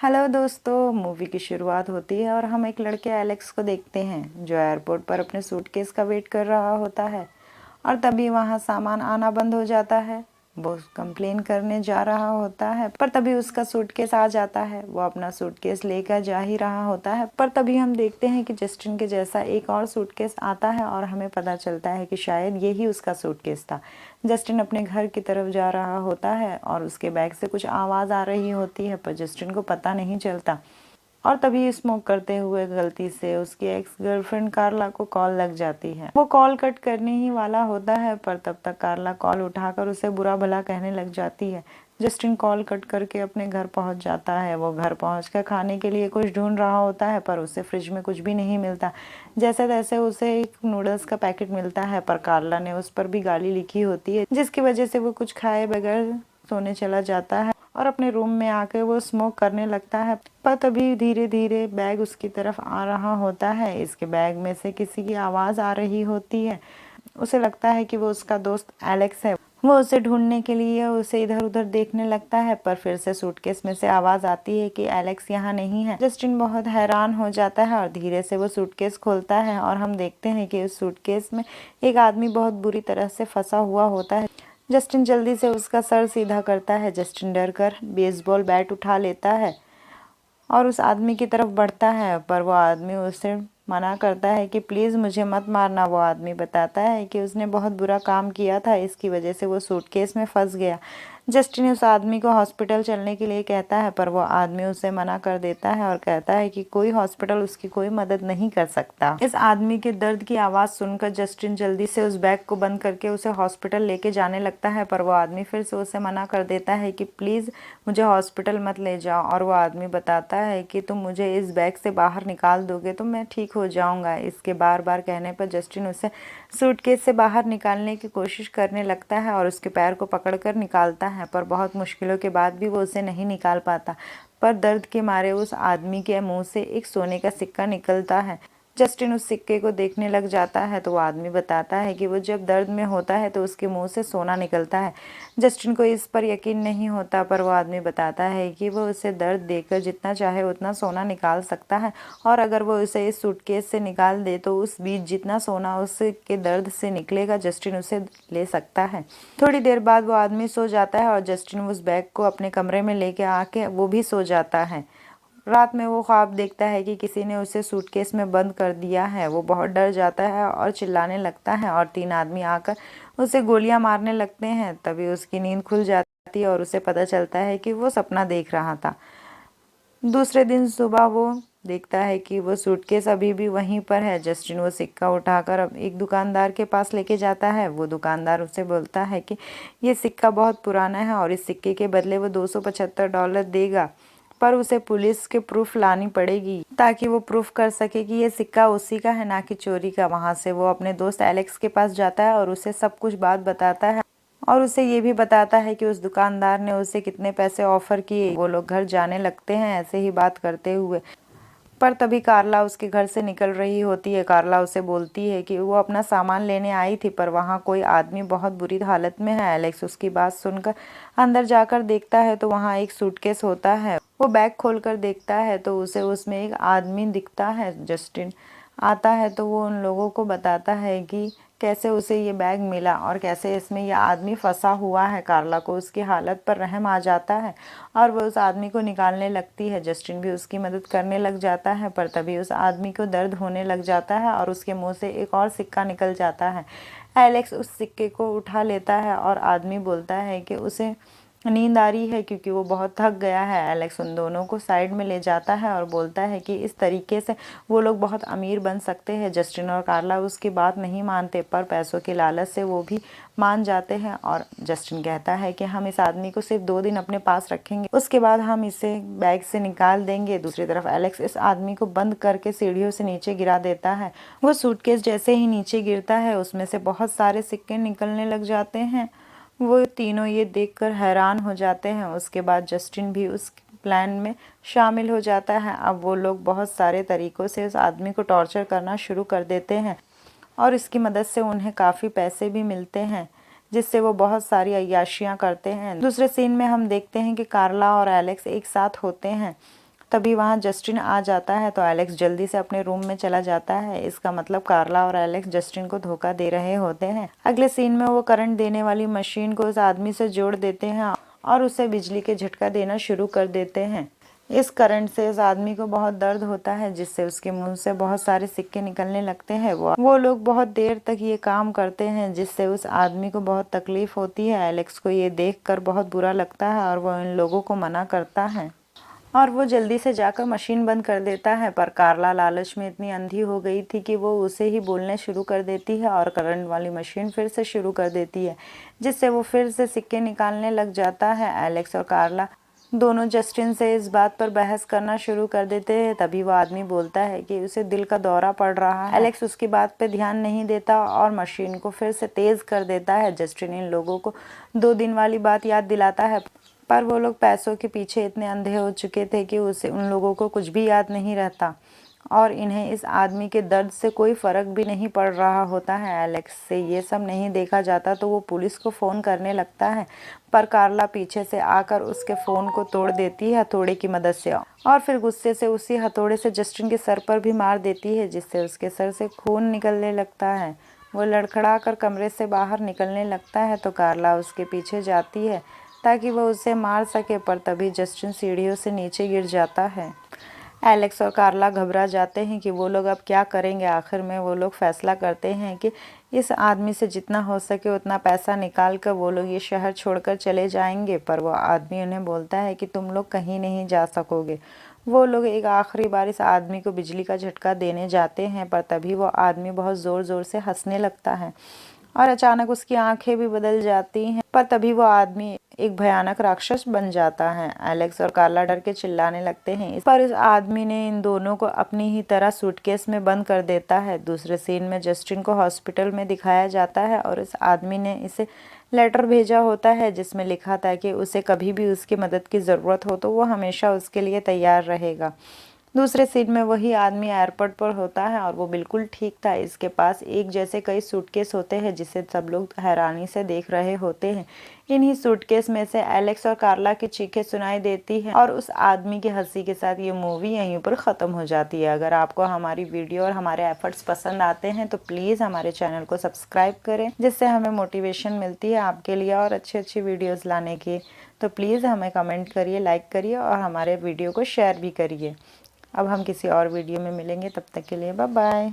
Hello दोस्तों, movie की शुरुआत होती है और हम एक लड़के एलेक्स को देखते हैं जो एयरपोर्ट पर अपने सूटकेस का वेट कर रहा होता है। और तभी वहाँ सामान आना बंद हो जाता है। वो कंप्लेन करने जा रहा होता है पर तभी उसका सूटकेस आ जाता है। वो अपना सूटकेस लेकर जा ही रहा होता है पर तभी हम देखते हैं कि जस्टिन के जैसा एक और सूटकेस आता है और हमें पता चलता है कि शायद यही उसका सूटकेस था। जस्टिन अपने घर की तरफ जा रहा होता है और उसके बैग से कुछ आवाज़ आ रही होती है पर जस्टिन को पता नहीं चलता। और तभी स्मोक करते हुए गलती से उसकी एक्स गर्लफ्रेंड कार्ला को कॉल लग जाती है। वो कॉल कट करने ही वाला होता है पर तब तक कार्ला कॉल उठाकर उसे बुरा भला कहने लग जाती है। जस्टिन कॉल कट करके अपने घर पहुंच जाता है। वो घर पहुंचकर खाने के लिए कुछ ढूंढ रहा होता है पर उसे फ्रिज में कुछ भी नहीं मिलता। जैसे तैसे उसे एक नूडल्स का पैकेट मिलता है पर कार्ला ने उस पर भी गाली लिखी होती है जिसकी वजह से वो कुछ खाए बगैर सोने चला जाता है और अपने रूम में आकर वो स्मोक करने लगता है। पर तभी धीरे धीरे बैग उसकी तरफ आ रहा होता है। इसके बैग में से किसी की आवाज़ आ रही होती है। उसे लगता है कि वो उसका दोस्त एलेक्स है। वो उसे ढूंढने के लिए उसे इधर उधर देखने लगता है पर फिर से सूटकेस में से आवाज़ आती है कि एलेक्स यहाँ नहीं है। जस्टिन बहुत हैरान हो जाता है और धीरे से वो सूटकेस खोलता है और हम देखते हैं कि उस सूटकेस में एक आदमी बहुत बुरी तरह से फंसा हुआ होता है। जस्टिन जल्दी से उसका सर सीधा करता है। जस्टिन डर कर बेसबॉल बैट उठा लेता है और उस आदमी की तरफ बढ़ता है पर वो आदमी उसे मना करता है कि प्लीज़ मुझे मत मारना। वो आदमी बताता है कि उसने बहुत बुरा काम किया था, इसकी वजह से वो सूटकेस में फंस गया। जस्टिन उस आदमी को हॉस्पिटल चलने के लिए कहता है पर वो आदमी उसे मना कर देता है और कहता है कि कोई हॉस्पिटल उसकी कोई मदद नहीं कर सकता। इस आदमी के दर्द की आवाज़ सुनकर जस्टिन जल्दी से उस बैग को बंद करके उसे हॉस्पिटल लेके जाने लगता है पर वो आदमी फिर से उसे मना कर देता है कि प्लीज़ मुझे हॉस्पिटल मत ले जाओ। और वो आदमी बताता है कि तुम मुझे इस बैग से बाहर निकाल दोगे तो मैं ठीक हो जाऊंगा। इसके बार बार कहने पर जस्टिन उसे सूटकेस से बाहर निकालने की कोशिश करने लगता है और उसके पैर को पकड़कर निकालता है पर बहुत मुश्किलों के बाद भी वो उसे नहीं निकाल पाता। पर दर्द के मारे उस आदमी के मुंह से एक सोने का सिक्का निकलता है। जस्टिन उस सिक्के को देखने लग जाता है तो वो आदमी बताता है कि वो जब दर्द में होता है तो उसके मुंह से सोना निकलता है। जस्टिन को इस पर यकीन नहीं होता पर वो आदमी बताता है कि वो उसे दर्द देकर जितना चाहे उतना सोना निकाल सकता है और अगर वो उसे इस सूटकेस से निकाल दे तो उस बीच जितना सोना उसके दर्द से निकलेगा जस्टिन उसे ले सकता है। थोड़ी देर बाद वो आदमी सो जाता है और जस्टिन उस बैग को अपने कमरे में लेके आके वो भी सो जाता है। रात में वो ख्वाब देखता है कि किसी ने उसे सूटकेस में बंद कर दिया है। वो बहुत डर जाता है और चिल्लाने लगता है और 3 आदमी आकर उसे गोलियां मारने लगते हैं। तभी उसकी नींद खुल जाती है और उसे पता चलता है कि वो सपना देख रहा था। दूसरे दिन सुबह वो देखता है कि वो सूटकेस अभी भी वहीं पर है। जस्टिन वो सिक्का उठाकर अब एक दुकानदार के पास लेके जाता है। वो दुकानदार उसे बोलता है कि ये सिक्का बहुत पुराना है और इस सिक्के के बदले वो $275 देगा पर उसे पुलिस के प्रूफ लानी पड़ेगी ताकि वो प्रूफ कर सके कि ये सिक्का उसी का है ना कि चोरी का। वहां से वो अपने दोस्त एलेक्स के पास जाता है और उसे सब कुछ बात बताता है और उसे ये भी बताता है कि उस दुकानदार ने उसे कितने पैसे ऑफर किए। वो लोग घर जाने लगते हैं ऐसे ही बात करते हुए पर तभी कार्ला उसके घर से निकल रही होती है। कार्ला उसे बोलती है कि वो अपना सामान लेने आई थी पर वहाँ कोई आदमी बहुत बुरी हालत में है। एलेक्स उसकी बात सुनकर अंदर जाकर देखता है तो वहाँ एक सूटकेस होता है। वो बैग खोलकर देखता है तो उसे उसमें एक आदमी दिखता है। जस्टिन आता है तो वो उन लोगों को बताता है कि कैसे उसे ये बैग मिला और कैसे इसमें यह आदमी फंसा हुआ है। कार्ला को उसकी हालत पर रहम आ जाता है और वो उस आदमी को निकालने लगती है। जस्टिन भी उसकी मदद करने लग जाता है पर तभी उस आदमी को दर्द होने लग जाता है और उसके मुंह से एक और सिक्का निकल जाता है। एलेक्स उस सिक्के को उठा लेता है और आदमी बोलता है कि उसे नींद आ रही है क्योंकि वो बहुत थक गया है। एलेक्स उन दोनों को साइड में ले जाता है और बोलता है कि इस तरीके से वो लोग बहुत अमीर बन सकते हैं। जस्टिन और कार्ला उसकी बात नहीं मानते पर पैसों के लालच से वो भी मान जाते हैं और जस्टिन कहता है कि हम इस आदमी को सिर्फ 2 दिन अपने पास रखेंगे, उसके बाद हम इसे बैग से निकाल देंगे। दूसरी तरफ एलेक्स इस आदमी को बंद करके सीढ़ियों से नीचे गिरा देता है। वो सूटकेस जैसे ही नीचे गिरता है उसमें से बहुत सारे सिक्के निकलने लग जाते हैं। वो तीनों ये देखकर हैरान हो जाते हैं। उसके बाद जस्टिन भी उस प्लान में शामिल हो जाता है। अब वो लोग बहुत सारे तरीकों से उस आदमी को टॉर्चर करना शुरू कर देते हैं और इसकी मदद से उन्हें काफ़ी पैसे भी मिलते हैं जिससे वो बहुत सारी अय्याशियाँ करते हैं। दूसरे सीन में हम देखते हैं कि कार्ला और एलेक्स एक साथ होते हैं। तभी वहाँ जस्टिन आ जाता है तो एलेक्स जल्दी से अपने रूम में चला जाता है। इसका मतलब कार्ला और एलेक्स जस्टिन को धोखा दे रहे होते हैं। अगले सीन में वो करंट देने वाली मशीन को उस आदमी से जोड़ देते हैं और उसे बिजली के झटका देना शुरू कर देते हैं। इस करंट से उस आदमी को बहुत दर्द होता है, जिससे उसके मुंह से बहुत सारे सिक्के निकलने लगते हैं। वो लोग बहुत देर तक ये काम करते हैं, जिससे उस आदमी को बहुत तकलीफ होती है। एलेक्स को ये देखकर बहुत बुरा लगता है और वो इन लोगों को मना करता है और वो जल्दी से जाकर मशीन बंद कर देता है। पर कार्ला लालच में इतनी अंधी हो गई थी कि वो उसे ही बोलने शुरू कर देती है और करंट वाली मशीन फिर से शुरू कर देती है, जिससे वो फिर से सिक्के निकालने लग जाता है। एलेक्स और कार्ला दोनों जस्टिन से इस बात पर बहस करना शुरू कर देते हैं। तभी वो आदमी बोलता है कि उसे दिल का दौरा पड़ रहा है। एलेक्स उसकी बात पे ध्यान नहीं देता और मशीन को फिर से तेज कर देता है। जस्टिन इन लोगों को 2 दिन वाली बात याद दिलाता है, पर वो लोग पैसों के पीछे इतने अंधे हो चुके थे कि उसे उन लोगों को कुछ भी याद नहीं रहता और इन्हें इस आदमी के दर्द से कोई फर्क भी नहीं पड़ रहा होता है। एलेक्स से ये सब नहीं देखा जाता तो वो पुलिस को फ़ोन करने लगता है, पर कार्ला पीछे से आकर उसके फ़ोन को तोड़ देती है हथौड़े की मदद से और फिर गुस्से से उसी हथौड़े से जस्टिन के सर पर भी मार देती है, जिससे उसके सर से खून निकलने लगता है। वो लड़खड़ा कर कमरे से बाहर निकलने लगता है तो कार्ला उसके पीछे जाती है ताकि वह उसे मार सके, पर तभी जस्टिन सीढ़ियों से नीचे गिर जाता है। एलेक्स और कार्ला घबरा जाते हैं कि वो लोग अब क्या करेंगे। आखिर में वो लोग फैसला करते हैं कि इस आदमी से जितना हो सके उतना पैसा निकाल कर वो लोग ये शहर छोड़कर चले जाएंगे, पर वो आदमी उन्हें बोलता है कि तुम लोग कहीं नहीं जा सकोगे। वो लोग एक आखिरी बार इस आदमी को बिजली का झटका देने जाते हैं, पर तभी वो आदमी बहुत ज़ोर ज़ोर से हंसने लगता है और अचानक उसकी आंखें भी बदल जाती हैं, पर तभी वो आदमी एक भयानक राक्षस बन जाता है। एलेक्स और कार्ला डर के चिल्लाने लगते हैं, पर इस आदमी ने इन दोनों को अपनी ही तरह सूटकेस में बंद कर देता है। दूसरे सीन में जस्टिन को हॉस्पिटल में दिखाया जाता है और इस आदमी ने इसे लेटर भेजा होता है जिसमें लिखा था कि उसे कभी भी उसकी मदद की ज़रूरत हो तो वो हमेशा उसके लिए तैयार रहेगा। दूसरे सीन में वही आदमी एयरपोर्ट पर होता है और वो बिल्कुल ठीक था। इसके पास एक जैसे कई सूटकेस होते हैं जिसे सब लोग हैरानी से देख रहे होते हैं। इन्हीं सूटकेस में से एलेक्स और कार्ला की चीखें सुनाई देती हैं और उस आदमी की हंसी के साथ ये मूवी यहीं पर ख़त्म हो जाती है। अगर आपको हमारी वीडियो और हमारे एफर्ट्स पसंद आते हैं तो प्लीज़ हमारे चैनल को सब्सक्राइब करें, जिससे हमें मोटिवेशन मिलती है आपके लिए और अच्छी अच्छी वीडियोज़ लाने की। तो प्लीज़ हमें कमेंट करिए, लाइक करिए और हमारे वीडियो को शेयर भी करिए। अब हम किसी और वीडियो में मिलेंगे, तब तक के लिए बाय बाय।